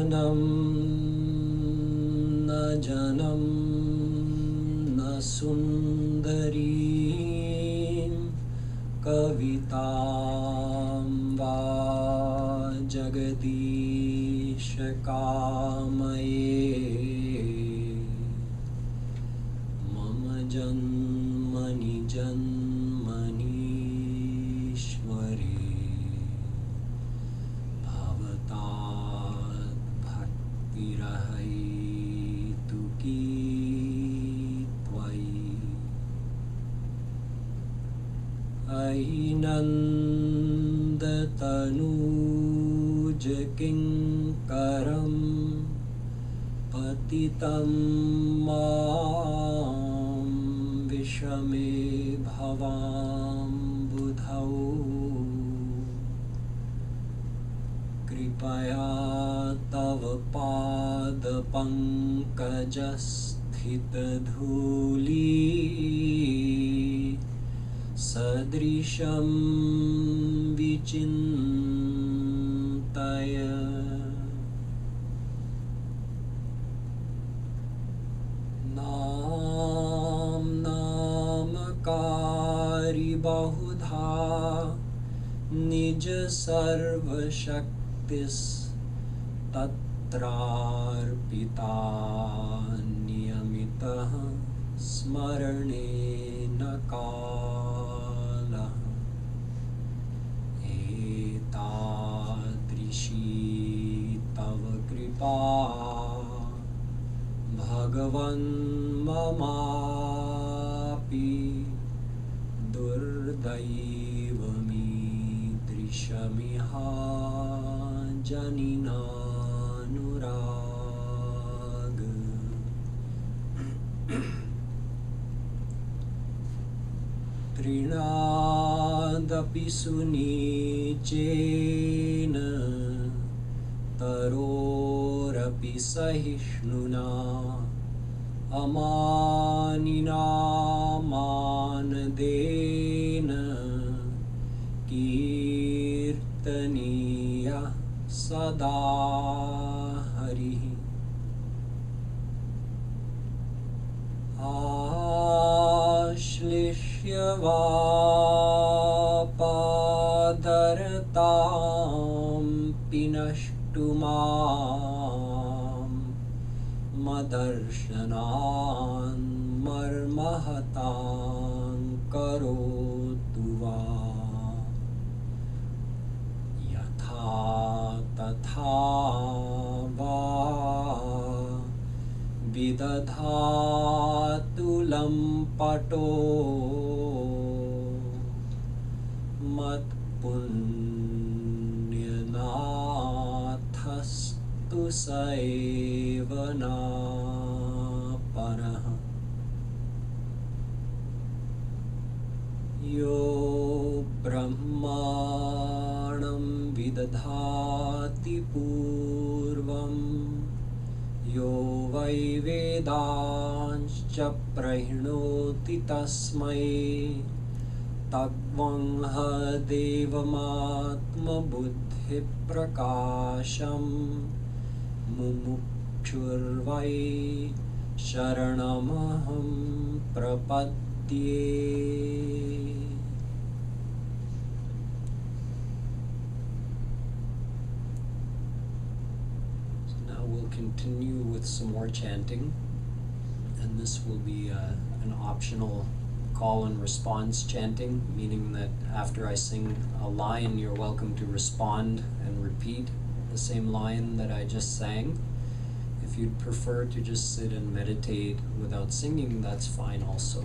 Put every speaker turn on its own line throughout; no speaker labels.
janam na janam na sundarim kavitam va jagadisha kamaye mama janmani janmanishwari bhavatat bhaktirahaitu ki tvai ainandatanuj kinkaram patitam mam vishame bhavam budhau kripaya tava pada pankajasthita dhuli sadrisham vichintaya nam namakari bahudha nij sarva shaktis tatrarpita niyamitah smarane nakala etadrishi tava kripa bhagavan mamapi durdaivami drishamiha janinanurag. Trinadapi sunichena tarorapi sahishnuna amanina manadena kirtaniya sada harihi ashlishya vapadaratam pinashtumam madarshanan marmahatan karotu va yatha tatha va vidadhatu lampato mat punyanathastu saivana parah yo brahmanam vidadhati purvam yo vai vedanscha prahinoti tasmai tagvangha devamatma buddhi prakasham mumukshurvai sharanamaham prapadye. We'll continue with some more chanting, and this will be an optional call and response chanting, meaning that after I sing a line, you're welcome to respond and repeat the same line that I just sang. If you'd prefer to just sit and meditate without singing, that's fine also.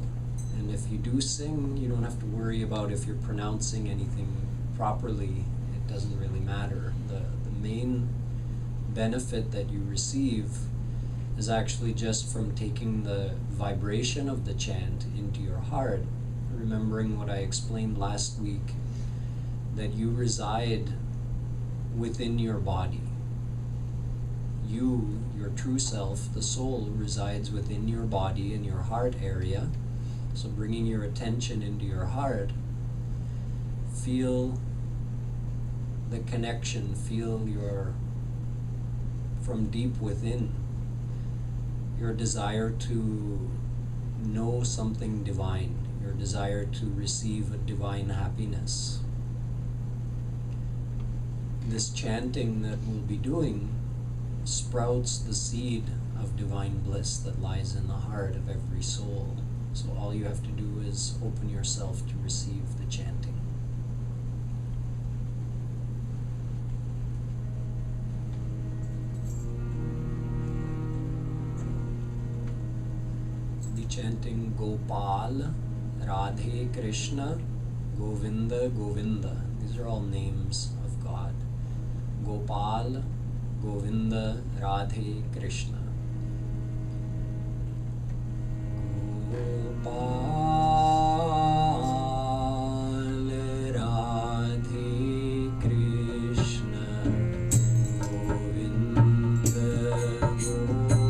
And if you do sing, you don't have to worry about if you're pronouncing anything properly. It doesn't really matter. The main benefit that you receive is actually just from taking the vibration of the chant into your heart, remembering what I explained last week, that you reside within your body. You, your true self, the soul, resides within your body in your heart area. So bringing your attention into your heart, feel the connection, feel from deep within, your desire to know something divine, your desire to receive a divine happiness. This chanting that we'll be doing sprouts the seed of divine bliss that lies in the heart of every soul. So all you have to do is open yourself to receive the chanting. We'll be chanting Gopal, Radhe Krishna, Govinda, Govinda. These are all names of God. Gopal, Govinda, Radhe, Krishna. Gopal, Radhe, Krishna, Govinda, Gopal.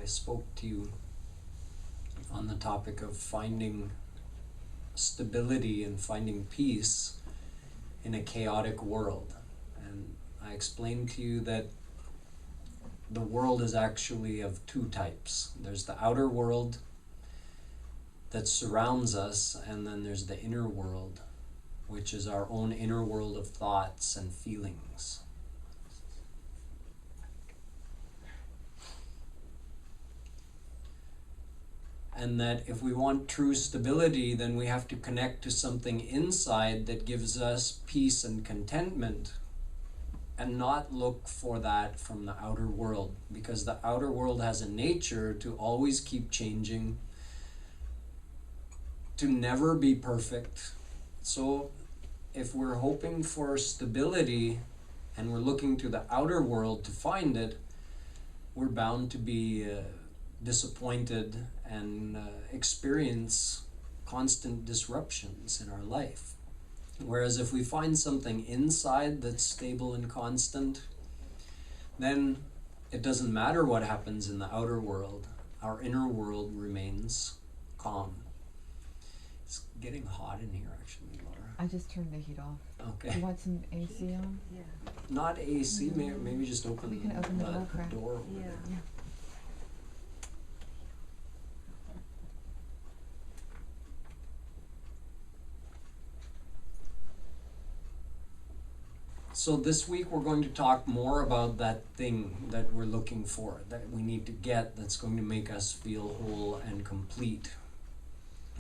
I spoke to you on the topic of finding stability and finding peace in a chaotic world. And I explained to you that the world is actually of two types. There's the outer world that surrounds us, and then there's the inner world, which is our own inner world of thoughts and feelings. And that if we want true stability, then we have to connect to something inside that gives us peace and contentment, and not look for that from the outer world, because the outer world has a nature to always keep changing, to never be perfect. So if we're hoping for stability and we're looking to the outer world to find it, we're bound to be disappointed and experience constant disruptions in our life. Whereas if we find something inside that's stable and constant, then it doesn't matter what happens in the outer world. Our inner world remains calm. It's getting hot in here, actually, Laura.
I just turned the heat off.
Okay.
Do you want some AC on?
Yeah.
Not AC, maybe just open,
We can open the door crack.
door.
Yeah.
Yeah.
So this week we're going to talk more about that thing that we're looking for, that we need to get, that's going to make us feel whole and complete.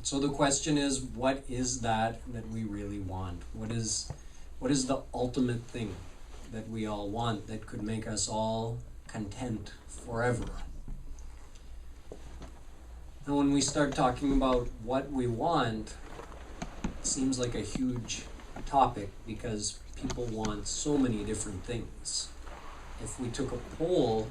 So the question is, what is that we really want? What is the ultimate thing that we all want that could make us all content forever? And when we start talking about what we want, it seems like a huge topic because people want so many different things. If we took a poll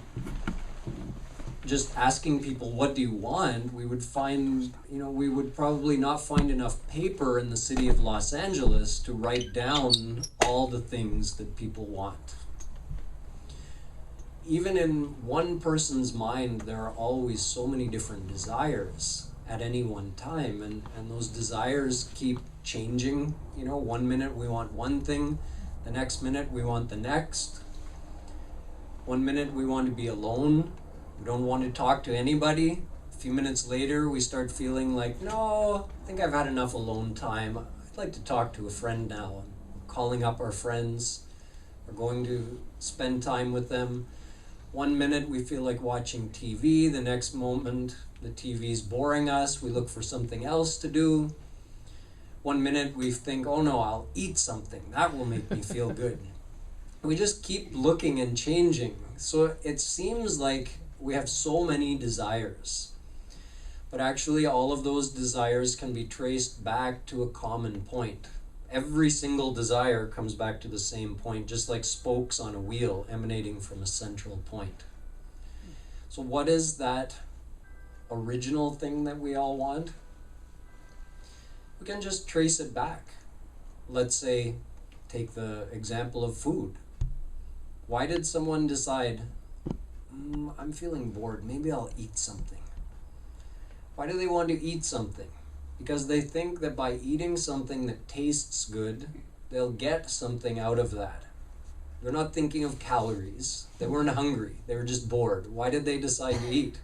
just asking people, what do you want, we would find, we would probably not find enough paper in the city of Los Angeles to write down all the things that people want. Even in one person's mind, there are always so many different desires at any one time, and those desires keep changing. 1 minute we want one thing, the next minute we want the next. 1 minute we want to be alone, we don't want to talk to anybody. A few minutes later we start feeling like, no, I think I've had enough alone time. I'd like to talk to a friend now. Calling up our friends, or going to spend time with them. 1 minute we feel like watching TV, the next moment the TV's boring us, we look for something else to do. 1 minute we think, oh no, I'll eat something, that will make me feel good. We just keep looking and changing. So it seems like we have so many desires. But actually all of those desires can be traced back to a common point. Every single desire comes back to the same point, just like spokes on a wheel emanating from a central point. So what is that original thing that we all want? We can just trace it back. Let's say, take the example of food. Why did someone decide, I'm feeling bored, maybe I'll eat something? Why do they want to eat something? Because they think that by eating something that tastes good, they'll get something out of that. They're not thinking of calories. They weren't hungry. They were just bored. Why did they decide to eat?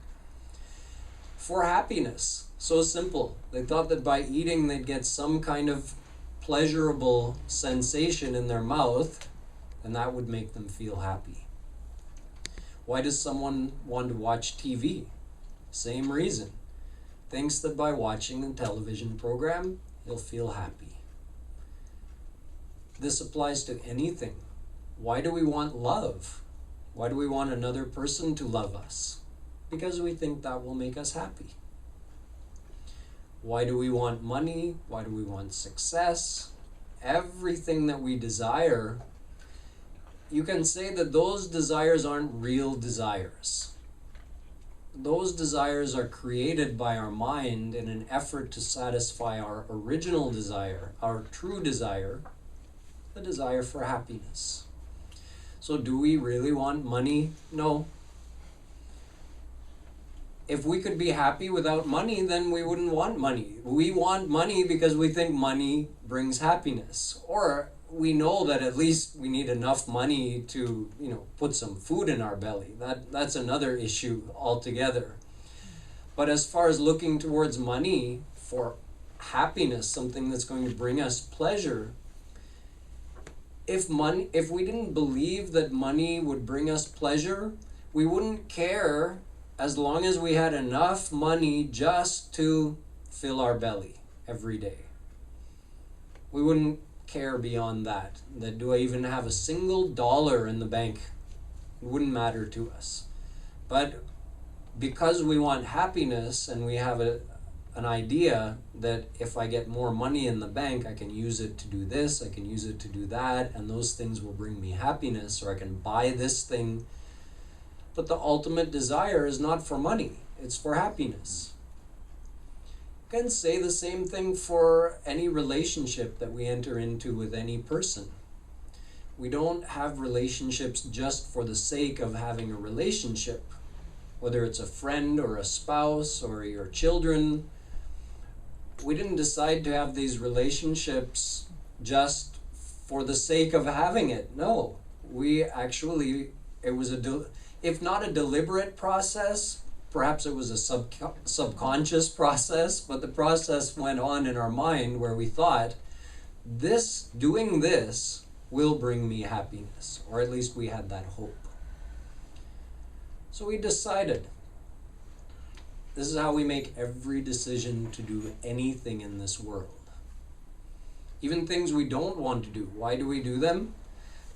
For happiness. So simple. They thought that by eating they'd get some kind of pleasurable sensation in their mouth, and that would make them feel happy. Why does someone want to watch TV? Same reason. Thinks that by watching a television program, he'll feel happy. This applies to anything. Why do we want love? Why do we want another person to love us? Because we think that will make us happy. Why do we want money? Why do we want success? Everything that we desire, you can say that those desires aren't real desires. Those desires are created by our mind in an effort to satisfy our original desire, our true desire, the desire for happiness. So do we really want money? No. If we could be happy without money, then we wouldn't want money. We want money because we think money brings happiness. Or we know that at least we need enough money to, put some food in our belly. That's another issue altogether. But as far as looking towards money for happiness, something that's going to bring us pleasure, if we didn't believe that money would bring us pleasure, we wouldn't care as long as we had enough money just to fill our belly every day. We wouldn't care beyond that. That do I even have a single dollar in the bank? It wouldn't matter to us. But because we want happiness and we have an idea that if I get more money in the bank, I can use it to do this, I can use it to do that, and those things will bring me happiness, or I can buy this thing. But the ultimate desire is not for money, it's for happiness. You can say the same thing for any relationship that we enter into with any person. We don't have relationships just for the sake of having a relationship. Whether it's a friend or a spouse or your children, we didn't decide to have these relationships just for the sake of having it. No, it was if not a deliberate process, perhaps it was a subconscious process, but the process went on in our mind where we thought, doing this will bring me happiness, or at least we had that hope. So we decided. This is how we make every decision to do anything in this world. Even things we don't want to do. Why do we do them?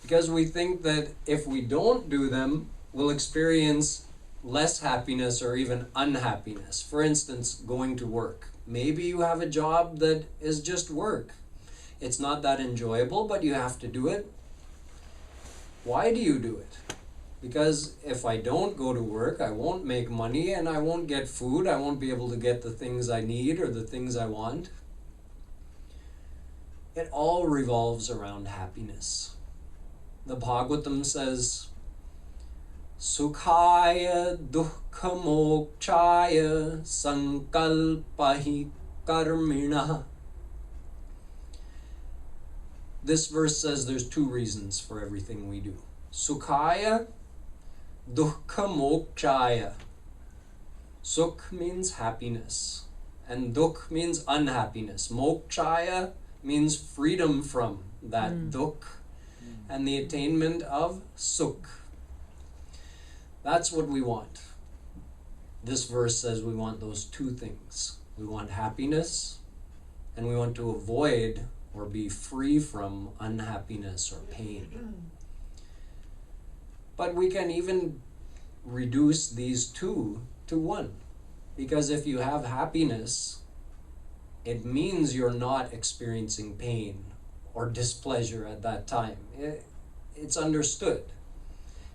Because we think that if we don't do them, we'll experience less happiness or even unhappiness. For instance, going to work. Maybe you have a job that is just work. It's not that enjoyable, but you have to do it. Why do you do it? Because if I don't go to work, I won't make money and I won't get food. I won't be able to get the things I need or the things I want. It all revolves around happiness. The Bhagavatam says, Sukhaya dukkha mokchaya sankalpahi karmina. This verse says there's two reasons for everything we do. Sukhaya dukkha mokchaya. Sukh means happiness and dukh means unhappiness. Mokchaya means freedom from that dukh and the attainment of sukh. That's what we want. This verse says we want those two things. We want happiness and we want to avoid or be free from unhappiness or pain. But we can even reduce these two to one. Because if you have happiness, it means you're not experiencing pain or displeasure at that time. It's understood.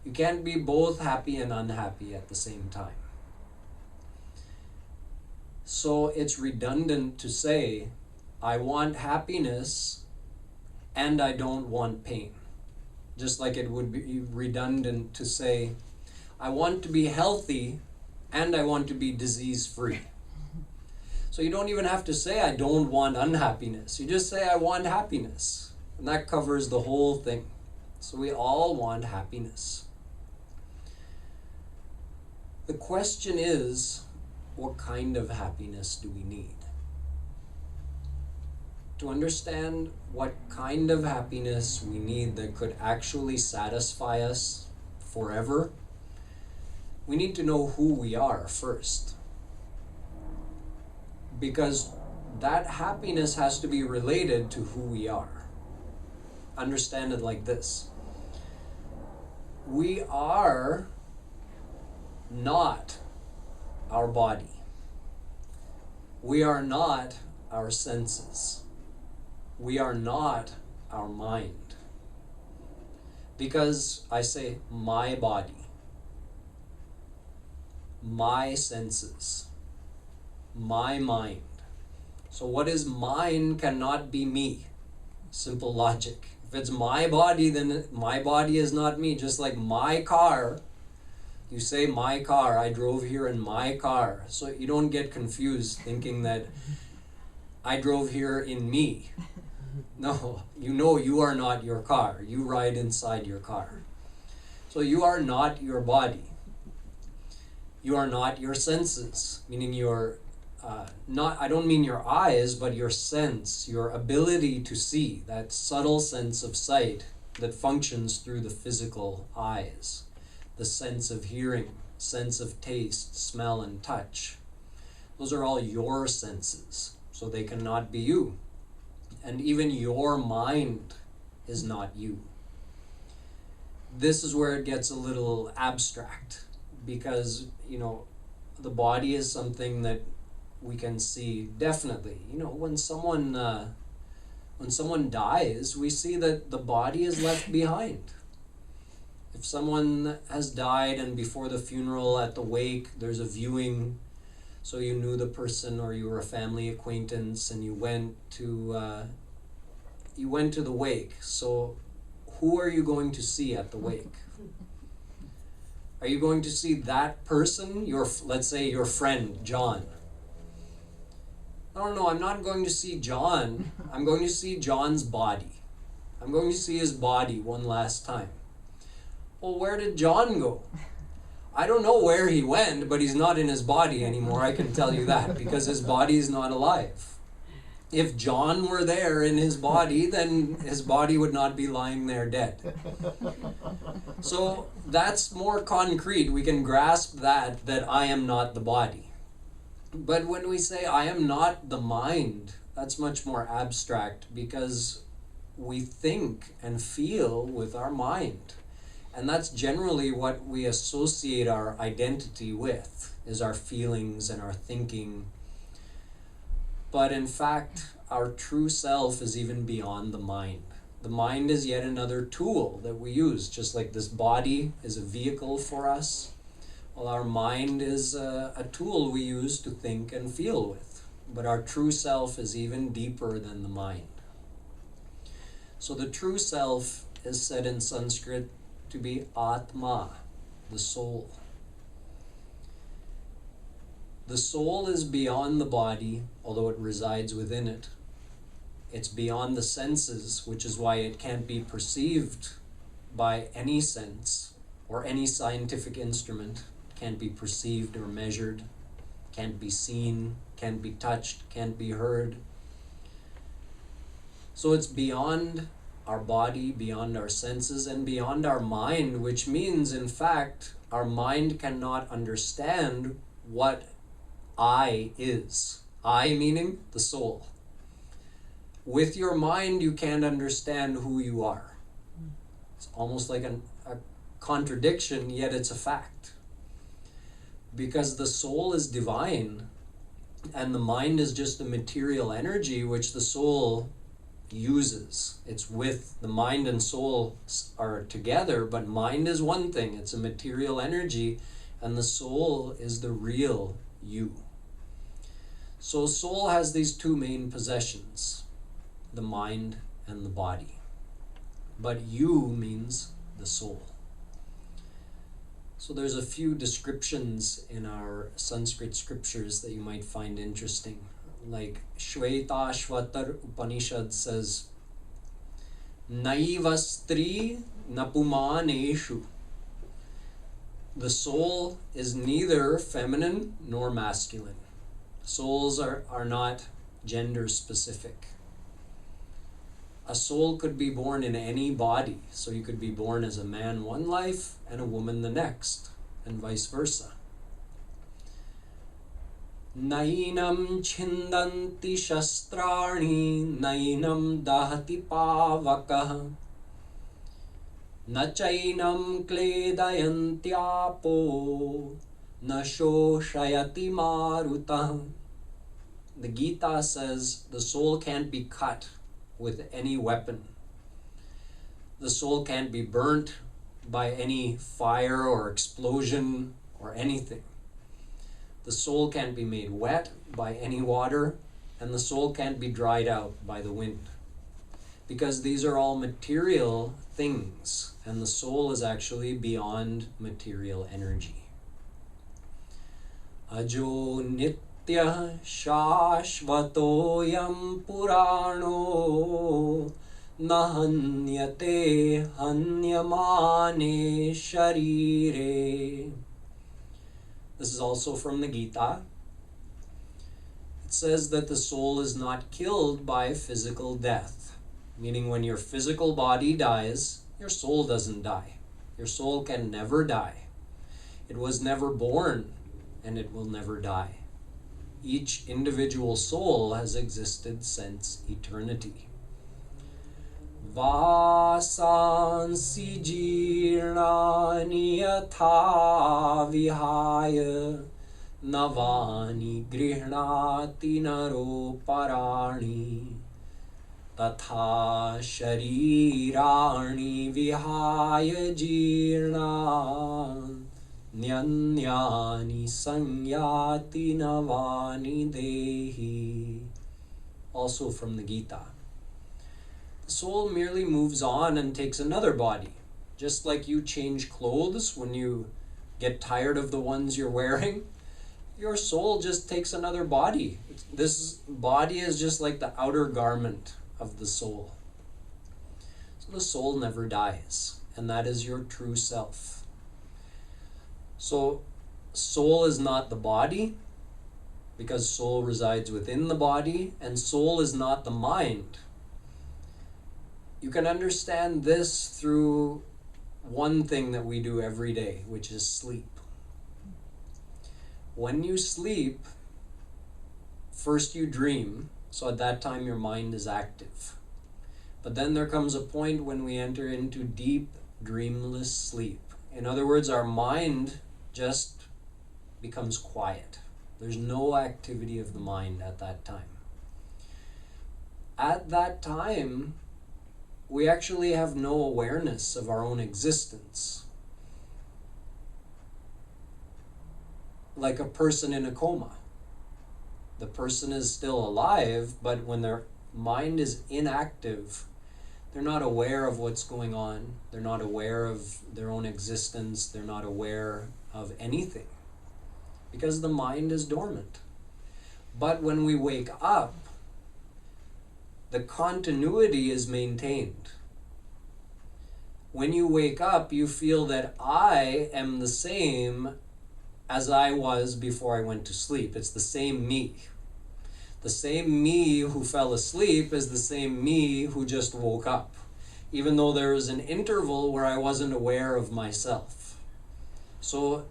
You can't be both happy and unhappy at the same time. So it's redundant to say, I want happiness and I don't want pain. Just like it would be redundant to say, I want to be healthy and I want to be disease-free. So you don't even have to say, I don't want unhappiness. You just say, I want happiness. And that covers the whole thing. So we all want happiness. The question is, what kind of happiness do we need? To understand what kind of happiness we need that could actually satisfy us forever, we need to know who we are first. Because that happiness has to be related to who we are. Understand it like this. We are not our body. We are not our senses. We are not our mind. Because I say my body, my senses, my mind. So what is mine cannot be me. Simple logic. If it's my body, then my body is not me. Just like my car, you say my car, I drove here in my car. So you don't get confused thinking that I drove here in me. No, you know you are not your car. You ride inside your car. So you are not your body. You are not your senses, meaning your I don't mean your eyes, but your sense, your ability to see, that subtle sense of sight that functions through the physical eyes, the sense of hearing, sense of taste, smell, and touch. Those are all your senses, so they cannot be you. And even your mind is not you. This is where it gets a little abstract, because, the body is something that we can see definitely. When someone dies, we see that the body is left behind. If someone has died and before the funeral at the wake there's a viewing, so you knew the person or you were a family acquaintance and you went to the wake. So who are you going to see at the wake? Are you going to see that person, let's say your friend John? No, I'm not going to see John. I'm going to see John's body. I'm going to see his body one last time. Well, where did John go? I don't know where he went, but he's not in his body anymore, I can tell you that, because his body is not alive. If John were there in his body, then his body would not be lying there dead. So that's more concrete. We can grasp that I am not the body. But when we say I am not the mind, that's much more abstract, because we think and feel with our mind. And that's generally what we associate our identity with, is our feelings and our thinking. But in fact, our true self is even beyond the mind. The mind is yet another tool that we use, just like this body is a vehicle for us. Well, our mind is a tool we use to think and feel with. But our true self is even deeper than the mind. So the true self is said in Sanskrit to be Atma, the soul. The soul is beyond the body, although it resides within it. It's beyond the senses, which is why it can't be perceived by any sense or any scientific instrument. It can't be perceived or measured, can't be seen, can't be touched, can't be heard. So it's beyond our body, beyond our senses, and beyond our mind, which means, in fact, our mind cannot understand what I is. I meaning the soul. With your mind, you can't understand who you are. It's almost like a contradiction, yet it's a fact. Because the soul is divine, and the mind is just a material energy which the soul uses. It's with the mind and soul are together, but mind is one thing. It's a material energy, and the soul is the real you. So soul has these two main possessions, the mind and the body. But you means the soul. So there's a few descriptions in our Sanskrit scriptures that you might find interesting. Like Shvetashvatar Upanishad says, Naiva stri napumaneshu. The soul is neither feminine nor masculine. Souls are not gender specific. A soul could be born in any body. So you could be born as a man one life and a woman the next, and vice versa. Nainam chindanti shastrani, nainam dahati pavakah, nachainam kledayanti apo, na shoshayati marutah. The Gita says the soul can't be cut with any weapon. The soul can't be burnt by any fire or explosion or anything. The soul can't be made wet by any water, and the soul can't be dried out by the wind. Because these are all material things, and the soul is actually beyond material energy. Ajo nitya shashvatoyam purano nahanyate hanyamane sharire. This is also from the Gita. It says that the soul is not killed by physical death. Meaning when your physical body dies, your soul doesn't die. Your soul can never die. It was never born, and it will never die. Each individual soul has existed since eternity. Vasansi jirnani yatha vihaya navani grihnati naro parani tatha sharirani vihaya jirna nyanyani sanyati navani dehi. Also from the Gita. The soul merely moves on and takes another body. Just like you change clothes when you get tired of the ones you're wearing, your soul just takes another body. This body is just like the outer garment of the soul. So the soul never dies, and that is your true self. So soul is not the body, because soul resides within the body, and soul is not the mind. You can understand this through one thing that we do every day, which is sleep. When you sleep, first you dream, so at that time your mind is active. But then there comes a point when we enter into deep, dreamless sleep. In other words, our mind just becomes quiet. There's no activity of the mind at that time. At that time, we actually have no awareness of our own existence. Like a person in a coma. The person is still alive, but when their mind is inactive, they're not aware of what's going on. They're not aware of their own existence. They're not aware of anything because the mind is dormant. But when we wake up, the continuity is maintained. When you wake up, you feel that I am the same as I was before I went to sleep. It's the same me. The same me who fell asleep is the same me who just woke up, even though there was an interval where I wasn't aware of myself. So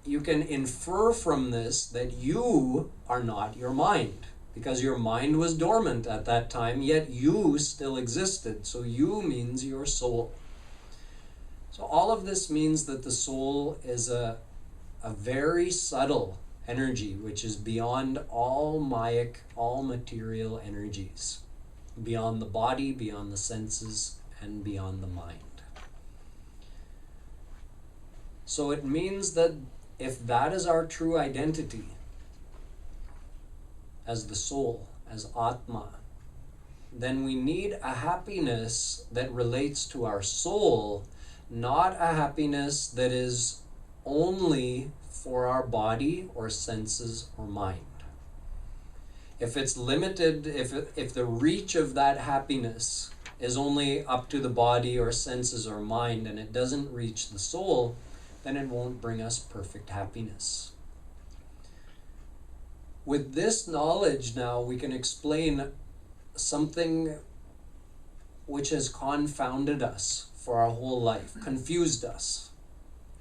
you can infer from this that you are not your mind, because your mind was dormant at that time, yet you still existed. So you means your soul. So all of this means that the soul is a very subtle energy, which is beyond all Mayic, all material energies, beyond the body, beyond the senses, and beyond the mind. So it means that if that is our true identity, as the soul, as Atma, then we need a happiness that relates to our soul, not a happiness that is only for our body or senses or mind. If it's limited, if the reach of that happiness is only up to the body or senses or mind and it doesn't reach the soul, then it won't bring us perfect happiness. With this knowledge now, we can explain something which has confounded us for our whole life, confused us.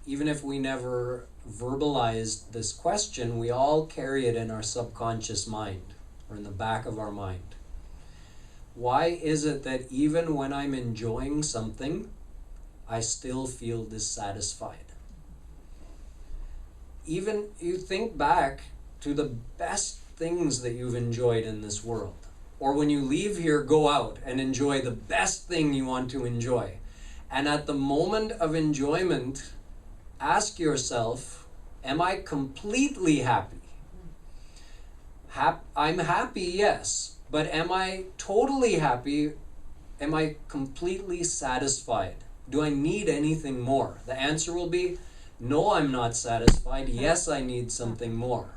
Even if we never verbalized this question, we all carry it in our subconscious mind or in the back of our mind. Why is it that even when I'm enjoying something, I still feel dissatisfied? Even you think back to the best things that you've enjoyed in this world, or when you leave here, go out and enjoy the best thing you want to enjoy. And at the moment of enjoyment, ask yourself, am I completely happy? I'm happy, yes, but am I totally happy? Am I completely satisfied? Do I need anything more? The answer will be, no, I'm not satisfied. Yes, I need something more.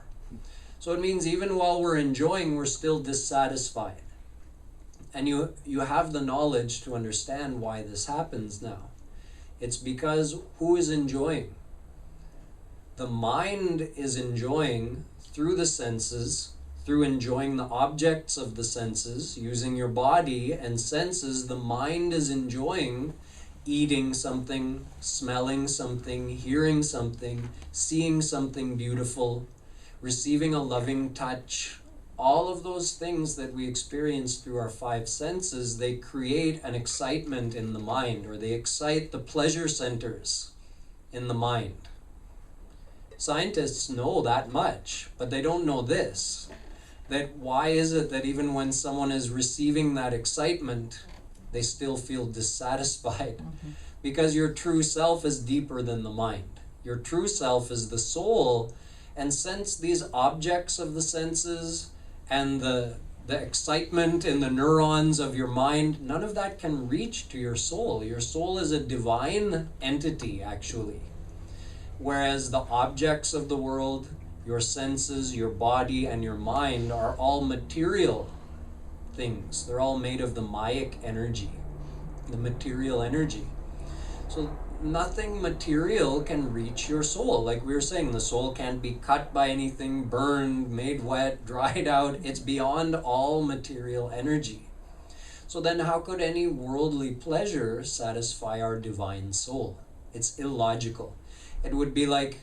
So it means even while we're enjoying, we're still dissatisfied. And you have the knowledge to understand why this happens now. It's because who is enjoying? The mind is enjoying through the senses, through enjoying the objects of the senses, using your body and senses. The mind is enjoying eating something, smelling something, hearing something, seeing something beautiful, receiving a loving touch. All of those things that we experience through our five senses, they create an excitement in the mind, or they excite the pleasure centers in the mind. Scientists know that much, but they don't know this. That why is it that even when someone is receiving that excitement, they still feel dissatisfied? Mm-hmm. Because your true self is deeper than the mind. Your true self is the soul, and since these objects of the senses and the excitement in the neurons of your mind, none of that can reach to your soul. Your soul is a divine entity, actually. Whereas the objects of the world, your senses, your body, and your mind are all material things. They're all made of the Mayic energy, the material energy. So nothing material can reach your soul. Like we were saying, the soul can't be cut by anything, burned, made wet, dried out. It's beyond all material energy. So then how could any worldly pleasure satisfy our divine soul? It's illogical. It would be like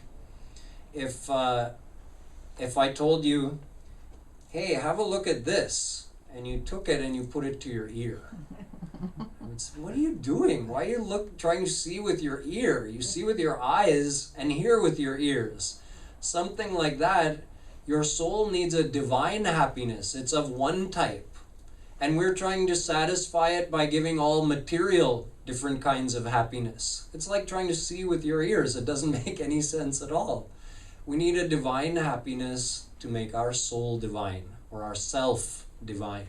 if I told you, hey, have a look at this, and you took it and you put it to your ear. What are you doing? Why are you trying to see with your ear? You see with your eyes and hear with your ears. Something like that, your soul needs a divine happiness. It's of one type. And we're trying to satisfy it by giving all material different kinds of happiness. It's like trying to see with your ears. It doesn't make any sense at all. We need a divine happiness to make our soul divine, or our self divine.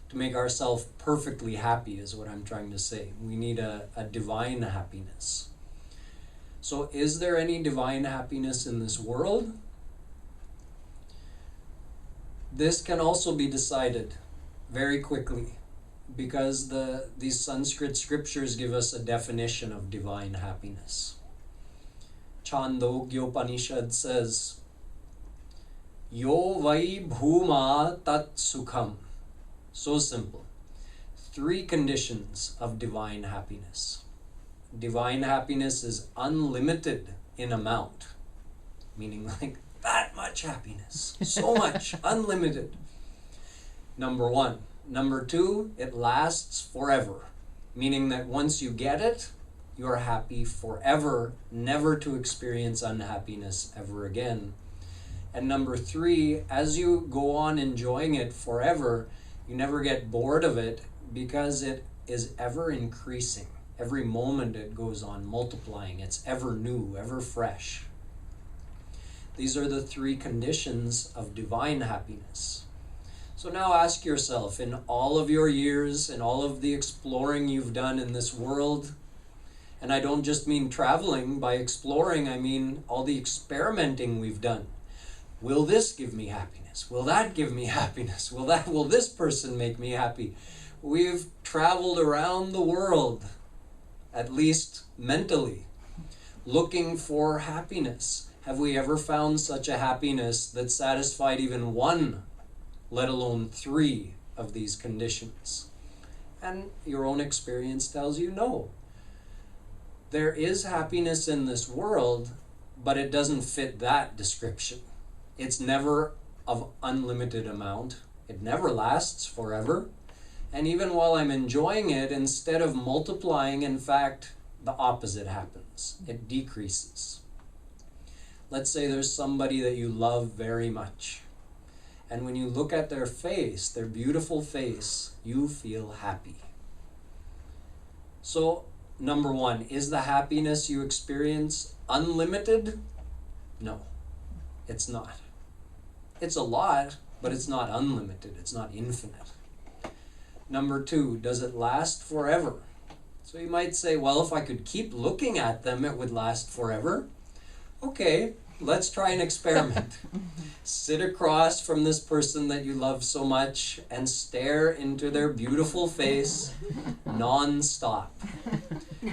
To make ourselves perfectly happy is what I'm trying to say. We need a divine happiness. So is there any divine happiness in this world? This can also be decided very quickly, because these Sanskrit scriptures give us a definition of divine happiness. Chandogyopanishad says, Yo vai bhuma tat sukham. So simple. 3 conditions of divine happiness. Divine happiness is unlimited in amount, meaning like that much happiness, so much, unlimited. Number 1. Number 2, it lasts forever, meaning that once you get it, you are happy forever, never to experience unhappiness ever again. And number 3, as you go on enjoying it forever, you never get bored of it because it is ever increasing. Every moment it goes on multiplying. It's ever new, ever fresh. These are the 3 conditions of divine happiness. So now ask yourself, in all of your years, in all of the exploring you've done in this world, and I don't just mean traveling, by exploring I mean all the experimenting we've done. Will this give me happiness? Will that give me happiness? Will this person make me happy? We've traveled around the world, at least mentally, looking for happiness. Have we ever found such a happiness that satisfied even 1, let alone 3 of these conditions? And your own experience tells you no. There is happiness in this world, but it doesn't fit that description. It's never of unlimited amount. It never lasts forever. And even while I'm enjoying it, instead of multiplying, in fact, the opposite happens. It decreases. Let's say there's somebody that you love very much. And when you look at their face, their beautiful face, you feel happy. So, number 1, is the happiness you experience unlimited? No, it's not. It's a lot, but it's not unlimited. It's not infinite. Number 2, does it last forever? So you might say, well, if I could keep looking at them, it would last forever. Okay, let's try an experiment. Sit across from this person that you love so much and stare into their beautiful face non-stop.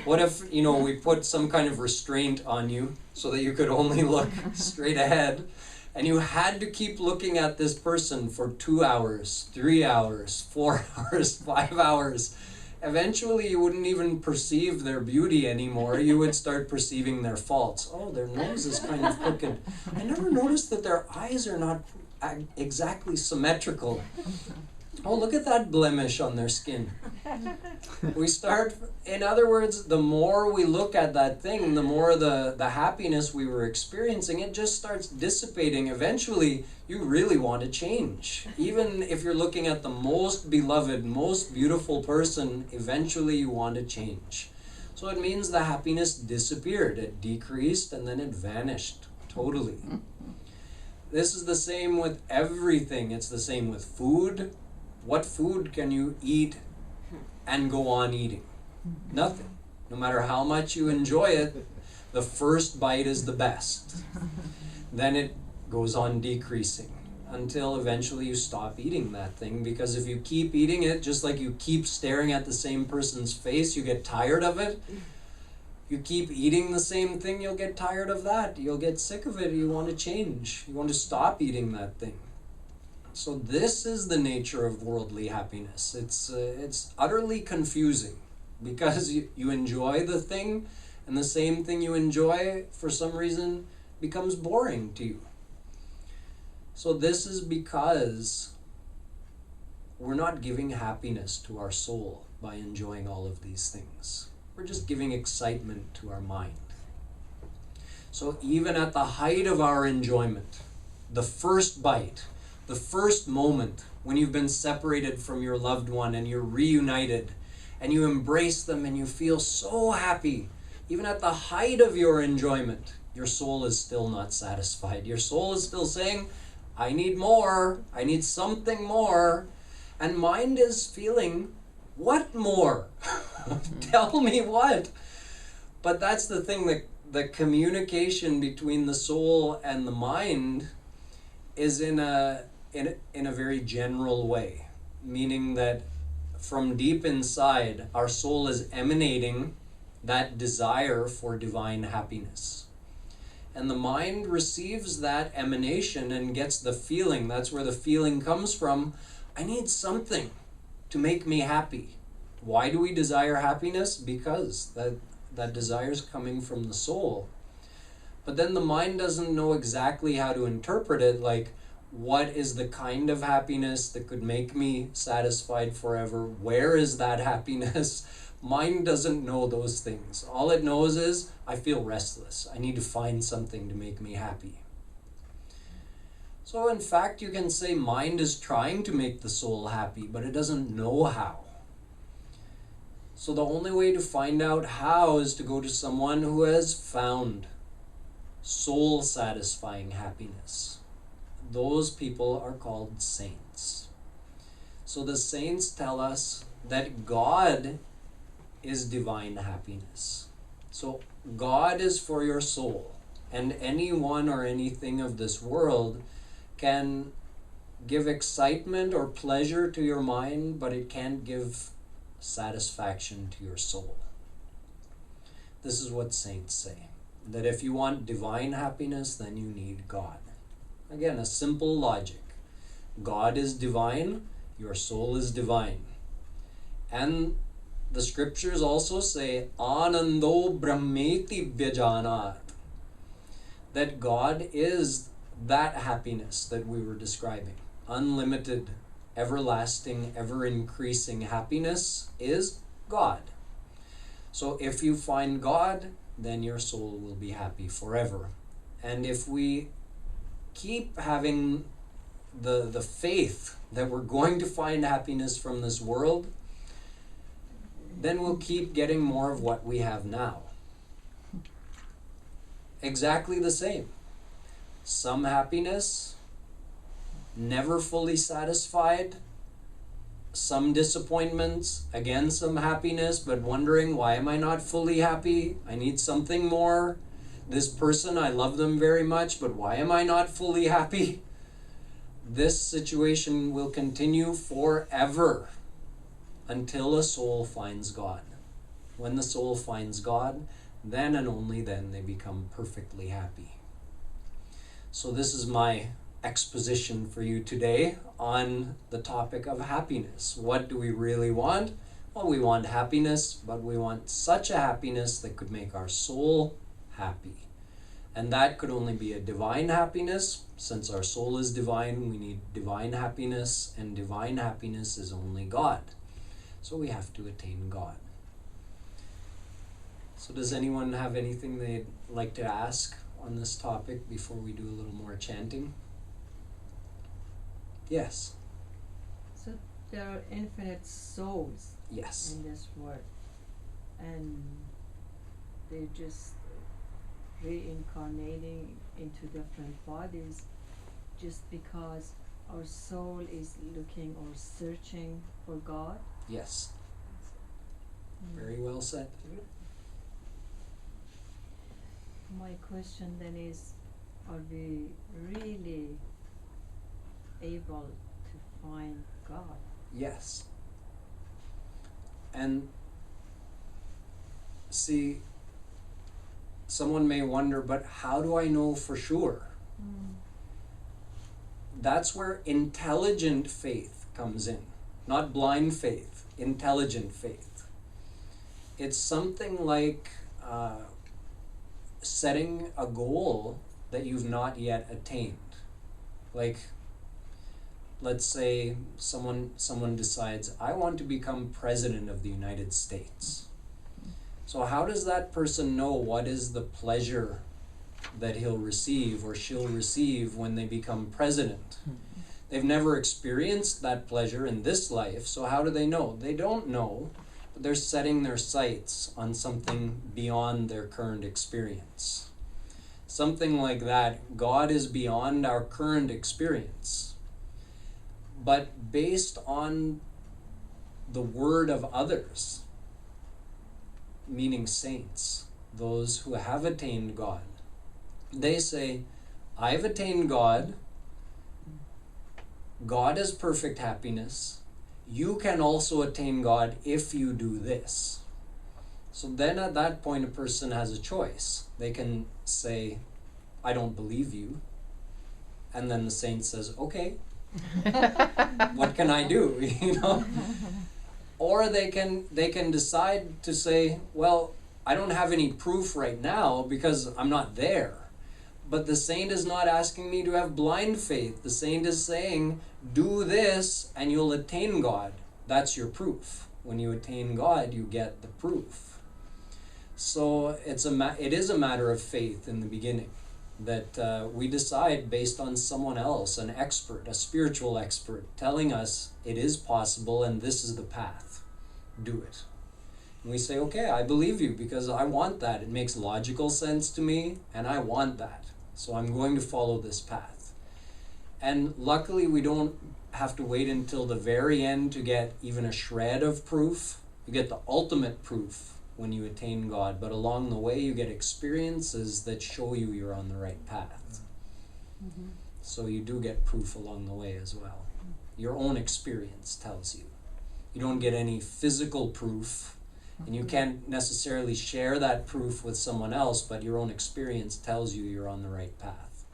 What if, we put some kind of restraint on you so that you could only look straight ahead, and you had to keep looking at this person for 2 hours, 3 hours, 4 hours, 5 hours. Eventually you wouldn't even perceive their beauty anymore. You would start perceiving their faults. Oh, their nose is kind of crooked. I never noticed that their eyes are not exactly symmetrical. Oh, look at that blemish on their skin. In other words, the more we look at that thing, the more the happiness we were experiencing, it just starts dissipating. Eventually, you really want to change. Even if you're looking at the most beloved, most beautiful person, eventually you want to change. So it means the happiness disappeared. It decreased and then it vanished totally. This is the same with everything. It's the same with food. What food can you eat and go on eating? Nothing. No matter how much you enjoy it, the first bite is the best. Then it goes on decreasing until eventually you stop eating that thing, because if you keep eating it, just like you keep staring at the same person's face, you get tired of it. You keep eating the same thing, you'll get tired of that. You'll get sick of it. You want to change. You want to stop eating that thing. So this is the nature of worldly happiness. It's utterly confusing because you enjoy the thing, and the same thing you enjoy for some reason becomes boring to you. So this is because we're not giving happiness to our soul by enjoying all of these things. We're just giving excitement to our mind. So even at the height of our enjoyment, the first bite, the first moment when you've been separated from your loved one and you're reunited and you embrace them and you feel so happy, even at the height of your enjoyment, your soul is still not satisfied. Your soul is still saying, I need more, I need something more. And mind is feeling, what more? Tell me what? But that's the thing, that the communication between the soul and the mind is in a very general way, meaning that from deep inside, our soul is emanating that desire for divine happiness. And the mind receives that emanation and gets the feeling. That's where the feeling comes from. I need something to make me happy. Why do we desire happiness? Because that desire is coming from the soul. But then the mind doesn't know exactly how to interpret it, like, what is the kind of happiness that could make me satisfied forever? Where is that happiness? Mind doesn't know those things. All it knows is, I feel restless. I need to find something to make me happy. So in fact, you can say mind is trying to make the soul happy, but it doesn't know how. So the only way to find out how is to go to someone who has found soul-satisfying happiness. Those people are called saints. So the saints tell us that God is divine happiness. So God is for your soul, and anyone or anything of this world can give excitement or pleasure to your mind, but it can't give satisfaction to your soul. This is what saints say, that if you want divine happiness, then you need God. Again, a simple logic. God is divine, your soul is divine. And the scriptures also say, Anando Brahmeti Vyajanat, that God is that happiness that we were describing. Unlimited, everlasting, ever-increasing happiness is God. So if you find God, then your soul will be happy forever. And if we keep having the faith that we're going to find happiness from this world, then we'll keep getting more of what we have now. Exactly the same. Some happiness, never fully satisfied. Some disappointments, again some happiness, but wondering, why am I not fully happy? I need something more. This person, I love them very much, but why am I not fully happy? This situation will continue forever until a soul finds God. When the soul finds God, then and only then they become perfectly happy. So this is my exposition for you today on the topic of happiness. What do we really want? Well, we want happiness, but we want such a happiness that could make our soul happy. And that could only be a divine happiness. Since our soul is divine, we need divine happiness, and divine happiness is only God. So we have to attain God. So does anyone have anything they'd like to ask on this topic before we do a little more chanting? Yes.
So there are infinite souls
Yes.
in this world, and they're just reincarnating into different bodies just because our soul is looking or searching for God.
Yes. Very well said.
My question then is, are we really able to find God?
Yes. And see, someone may wonder, but how do I know for sure? That's where intelligent faith comes in, not blind faith, intelligent faith. It's something like setting a goal that you've not yet attained. Like, let's say someone decides, I want to become president of the United States. So how does that person know what is the pleasure that he'll receive or she'll receive when they become president? They've never experienced that pleasure in this life, so how do they know? They don't know, but they're setting their sights on something beyond their current experience. Something like that, God is beyond our current experience. But based on the word of others, meaning saints, those who have attained God, they say, I've attained God. God is perfect happiness. You can also attain God if you do this. So then at that point, a person has a choice. They can say, I don't believe you. And then the saint says, okay, what can I do? You know? Or they can decide to say, well, I don't have any proof right now because I'm not there. But the saint is not asking me to have blind faith. The saint is saying, do this and you'll attain God. That's your proof. When you attain God, you get the proof. So it is a matter of faith in the beginning, that we decide based on someone else, an expert, a spiritual expert, telling us it is possible and this is the path. Do it. And we say, okay, I believe you because I want that. It makes logical sense to me and I want that. So I'm going to follow this path. And luckily we don't have to wait until the very end to get even a shred of proof. You get the ultimate proof when you attain God, but along the way you get experiences that show you you're on the right path. Mm-hmm. So you do get proof along the way as well. Your own experience tells you. You don't get any physical proof, and you can't necessarily share that proof with someone else, but your own experience tells you you're on the right path.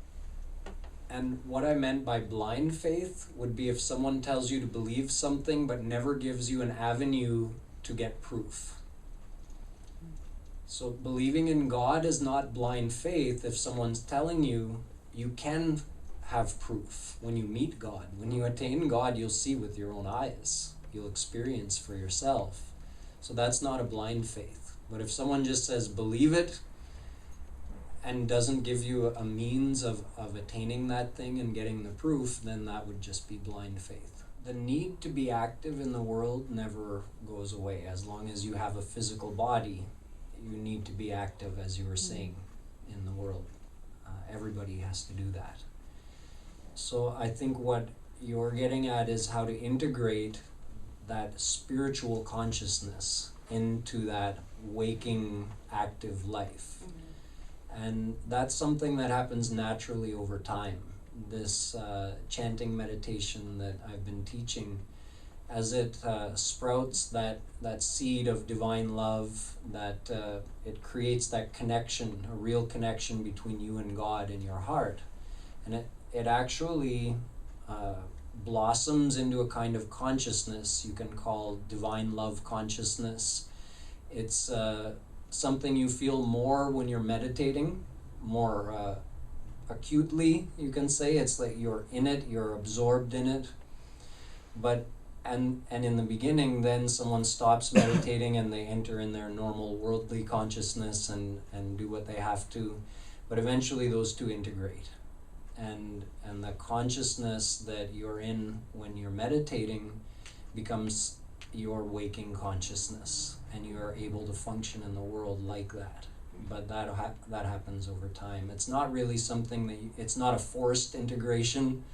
And what I meant by blind faith would be if someone tells you to believe something but never gives you an avenue to get proof. So believing in God is not blind faith if someone's telling you you can have proof when you meet God. When you attain God, you'll see with your own eyes. You'll experience for yourself. So that's not a blind faith. But if someone just says believe it and doesn't give you a means of attaining that thing and getting the proof, then that would just be blind faith. The need to be active in the world never goes away. As long as you have a physical body, you need to be active, as you were saying, in the world. Everybody has to do that. So I think what you're getting at is how to integrate that spiritual consciousness into that waking, active life. Mm-hmm. And that's something that happens naturally over time. This chanting meditation that I've been teaching, as it sprouts that seed of divine love, that it creates that connection, a real connection between you and God in your heart. And it actually blossoms into a kind of consciousness you can call divine love consciousness. It's something you feel more when you're meditating, more acutely, you can say. It's like you're in it, you're absorbed in it. But and in the beginning, then someone stops meditating and they enter in their normal worldly consciousness and do what they have to. But eventually those two integrate. And the consciousness that you're in when you're meditating becomes your waking consciousness, and you are able to function in the world like that. But that happens over time. It's not really something it's not a forced integration.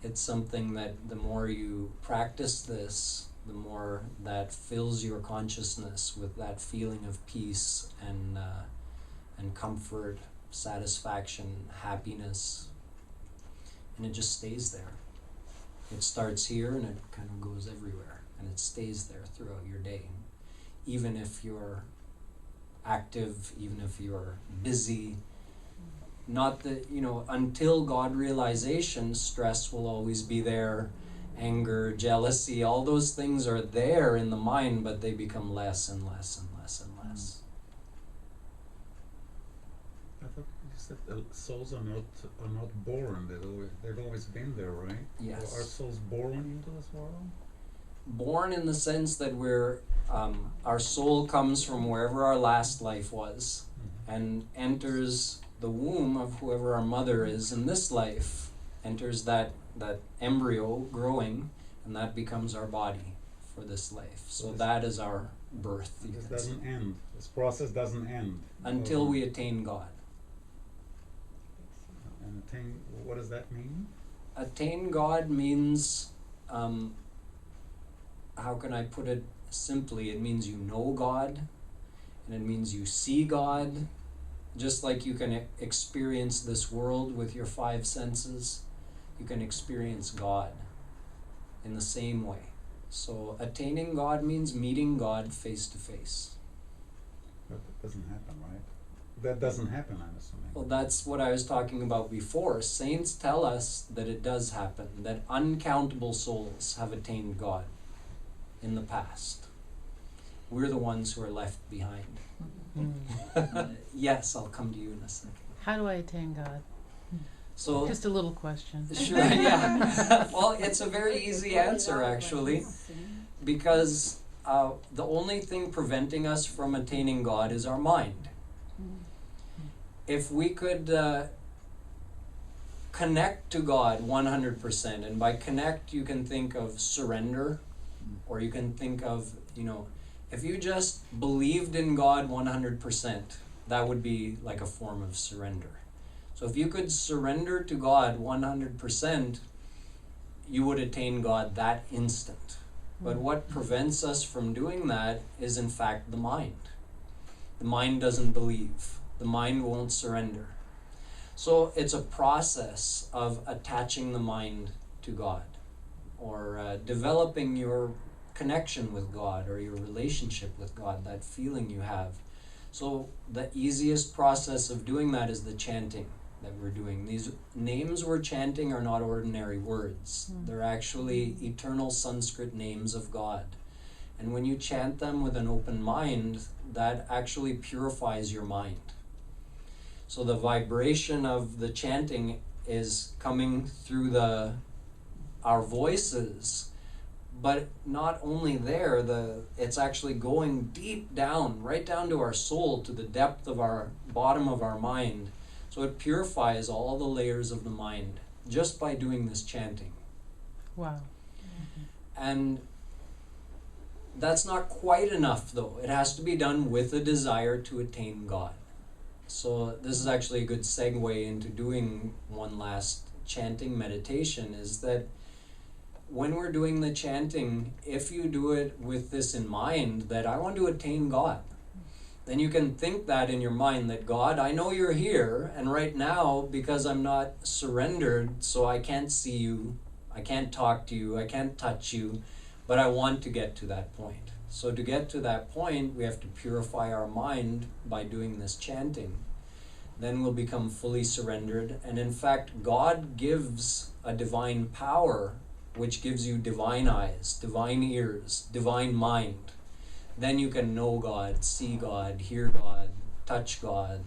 It's something that the more you practice this, the more that fills your consciousness with that feeling of peace and comfort, satisfaction, happiness. And it just stays there. It starts here and it kind of goes everywhere, and it stays there throughout your day. Even if you're active, even if you're busy. Not that, until God realization, stress will always be there, anger, jealousy, all those things are there in the mind, but they become less and less and less and less.
I thought you said souls are not born. They've always been there, right?
Yes.
Are souls born into this world?
Born in the sense that our soul comes from wherever our last life was and enters the womb of whoever our mother is in this life, enters that embryo growing, and that becomes our body for this life. So that is our birth.
This doesn't end. This process doesn't end
until we attain God.
And attain, what does that mean?
Attain God means, how can I put it simply? It means you know God, and it means you see God, just like you can experience this world with your 5 senses. You can experience God in the same way. So attaining God means meeting God face to face.
But that doesn't happen, right? That doesn't happen, I'm assuming.
Well, that's what I was talking about before. Saints tell us that it does happen, that uncountable souls have attained God in the past. We're the ones who are left behind. Yes, I'll come to you in a second.
How do I attain God?
So,
just a little question.
Sure, yeah. Well, it's a very easy answer, actually, because the only thing preventing us from attaining God is our mind. If we could connect to God 100%, and by connect you can think of surrender, or you can think of, if you just believed in God 100%, that would be like a form of surrender. So if you could surrender to God 100%, you would attain God that instant. But what prevents us from doing that is in fact the mind. The mind doesn't believe. The mind won't surrender. So it's a process of attaching the mind to God, or developing your connection with God, or your relationship with God, that feeling you have. So the easiest process of doing that is the chanting that we're doing. These names we're chanting are not ordinary words. They're actually eternal Sanskrit names of God. And when you chant them with an open mind, that actually purifies your mind. So the vibration of the chanting is coming through our voices, but not only there, it's actually going deep down, right down to our soul, to the depth of our bottom of our mind. So it purifies all the layers of the mind just by doing this chanting.
Wow.
And that's not quite enough, though. It has to be done with a desire to attain God. So this is actually a good segue into doing one last chanting meditation, is that when we're doing the chanting, if you do it with this in mind, that I want to attain God, then you can think that in your mind, that God, I know you're here, and right now, because I'm not surrendered, so I can't see you, I can't talk to you, I can't touch you, but I want to get to that point. So to get to that point, we have to purify our mind by doing this chanting. Then we'll become fully surrendered, and in fact, God gives a divine power which gives you divine eyes, divine ears, divine mind. Then you can know God, see God, hear God, touch God.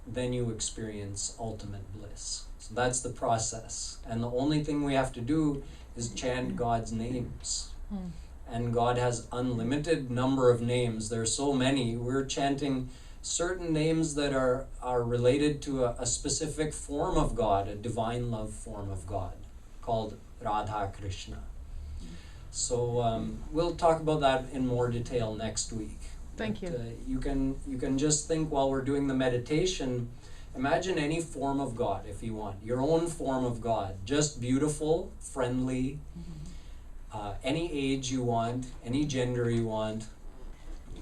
Then you experience ultimate bliss. So that's the process. And the only thing we have to do is chant God's names. And God has unlimited number of names. There are so many. We're chanting certain names that are related to a specific form of God, a divine love form of God, called Radha Krishna. So we'll talk about that in more detail next week.
Thank you.
You can just think while we're doing the meditation, imagine any form of God if you want, your own form of God, just beautiful, friendly, any age you want, any gender you want,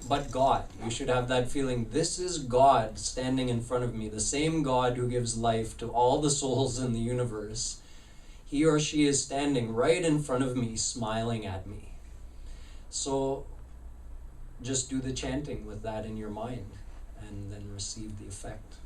but God. You should have that feeling, this is God standing in front of me, the same God who gives life to all the souls in the universe. He or she is standing right in front of me, smiling at me. So just do the chanting with that in your mind. and then receive the effect.